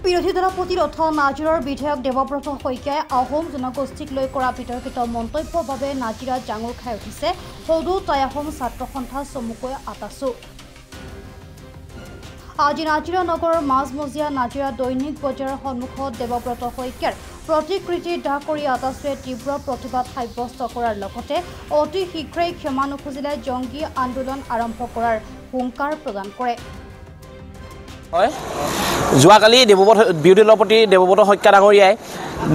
বিৰোধী দলৰ প্ৰতিৰোধ নাজিৰাৰ বিধায়ক দেৱব্ৰত শইকীয়াই আহোম জনগোষ্ঠীক লৈ কৰা বিতৰ্কিত মন্তব্যৰ বাবে নাজিৰাত জাঙুৰ খাই উঠিছে সদৌ টাই-আহোম ছাত্ৰ সন্থা চমুকৈ আটাচু। আজি নাজিৰা নগৰৰ মাজমজিয়া নাজিৰা দৈনিক বজাৰৰ সন্মুখত দেৱব্ৰত শইকীয়াৰ প্ৰতিকৃতি দাহ কৰি আটাচুৱে তীব্ৰ প্ৰতিবাদ সাব্যস্ত কৰাৰ লগতে অতি শীঘ্ৰেই ক্ষমা নুখুজিলে জংগী আন্দোলন আৰম্ভ কৰাৰ হুংকাৰ প্ৰদান কৰে। যোৱাকালি বিৰোধী দলৰ প্ৰতি দেৱব্ৰত শইকীয়া ডাঙৰীয়াই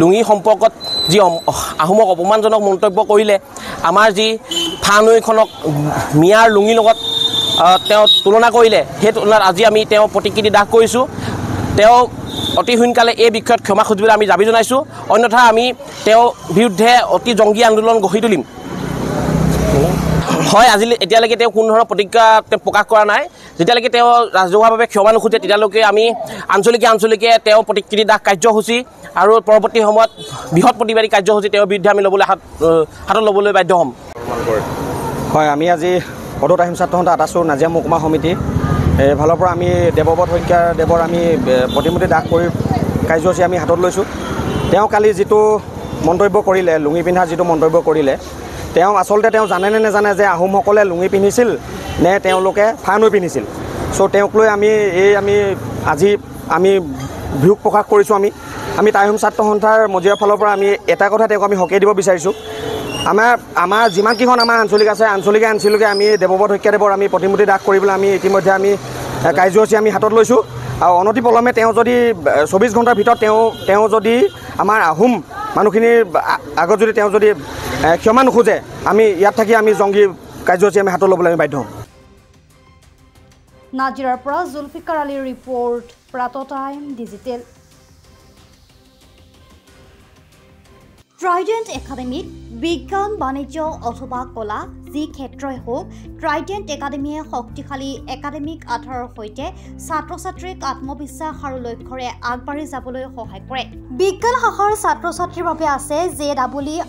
লুঙি সম্পৰ্কত যি আহোমক অপমানজনক মন্তব্য কৰিলে, আমাৰ যি ফানৈখনক মিয়াৰ লুঙিৰ লগত তেওঁ তুলনা কৰিলে, সেই তুলনাত আজি আমি তেওঁ প্ৰতিকৃতি দাহ কৰিছোঁ। তেওঁ অতি সোনকালে এই বিষয়ত ক্ষমা খুজিবলৈ আমি দাবী জনাইছোঁ, অন্যথা আমি তেওঁৰ বিৰুদ্ধে অতি জংগী আন্দোলন গঢ়ি তুলিম। হয়, এতিয়ালৈকে তেওঁ কোনো ধৰণৰ প্ৰতিক্ৰিয়া প্ৰকাশ কৰা নাই। যেতিয়ালৈকে তেওঁ ৰাজহুৱাভাৱে ক্ষমা নোখোজে তেতিয়ালৈকে আমি আঞ্চলিকে তেওঁ প্ৰতিকৃতি দাহ কাৰ্যসূচী আৰু পৰৱৰ্তী সময়ত বৃহৎ প্ৰতিবাদী কাৰ্যসূচী তেওঁৰ বিৰুদ্ধে আমি হাতত ল'বলৈ বাধ্য হ'ম। হয়, আমি আজি সদৌ টাই-আহোম ছাত্ৰ সন্থা আটাচু নাজিৰা মহকুমা সমিতি ফালৰ পৰা আমি দেৱব্ৰত শইকীয়া দেৱৰ আমি প্ৰতিমূৰ্তি দাহ কৰি কাৰ্যসূচী আমি হাতত লৈছোঁ। তেওঁ কালি যিটো মন্তব্য কৰিলে, লুঙি পিন্ধা যিটো মন্তব্য কৰিলে, তেওঁ আচলতে তেওঁ জানে নে নাজানে যে আহোমসকলে লুঙি পিন্ধিছিল নে তেওঁলোকে ফানৈ পিন্ধিছিল। চ' তেওঁক লৈ আজি বিৰোধ প্ৰকাশ কৰিছোঁ। আমি টাই-আহোম ছাত্ৰ সন্থাৰ মজিয়াৰ ফালৰ পৰা আমি এটা কথা তেওঁক আমি সকীয়াই দিব বিচাৰিছোঁ। আমাৰ যিমানকেইখন আমাৰ আঞ্চলিক আছে, আঞ্চলিকে আমি দেৱব্ৰত শইকীয়া দেৱৰ আমি প্ৰতিমূৰ্তি দাহ কৰিবলৈ আমি ইতিমধ্যে আমি কাৰ্যসূচী আমি হাতত লৈছোঁ। আৰু অনতিপলমে তেওঁ যদি 24 ঘণ্টাৰ ভিতৰত তেওঁ যদি আমাৰ আহোম মানুহখিনিৰ আগত যদি তেওঁ যদি ক্ষমা নোখোজে, আমি ইয়াত থাকি আমি জংগী কাৰ্যসূচী আমি হাতত ল'বলৈ আমি বাধ্য হ'ম। নাজিৰাৰ পৰা জুলফিকাৰ আলীৰ ৰিপৰ্ট, প্ৰাত টাইম ডিজিটেল। ট্ৰাইডেণ্ট একাডেমীত বিজ্ঞান, বাণিজ্য অথবা কলা যি ক্ষেত্ৰই হওক, ট্ৰাইডেণ্ট একাডেমীয়ে শক্তিশালী একাডেমিক আধাৰৰ সৈতে ছাত্ৰ ছাত্ৰীক আত্মবিশ্বাস আৰু লক্ষ্যৰে আগবাঢ়ি যাবলৈ সহায় কৰে। বিজ্ঞান শাখাৰ ছাত্ৰ ছাত্ৰীৰ বাবে আছে JEE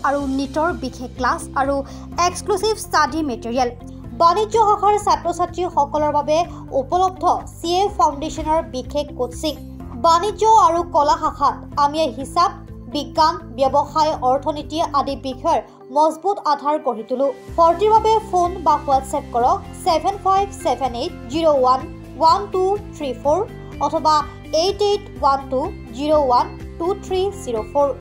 আৰু NEETৰ বিশেষ ক্লাছ আৰু এক্সক্লুচিভ ষ্টাডি মেটেৰিয়েল। বাণিজ্য শাখাৰ ছাত্ৰ ছাত্ৰীসকলৰ বাবে উপলব্ধ CA ফাউণ্ডেশ্যনৰ বিশেষ কোচিং। বাণিজ্য আৰু কলা শাখাত আমি হিচাপ, বিজ্ঞান, ব্যৱসায়, অৰ্থনীতি আদি বিষয়ৰ মজবুত আধাৰ গঢ়ি তোলো। ভৰ্তিৰ বাবে ফোন বা হোৱাটছএপ কৰক 7578011234 অথবা 8812012304।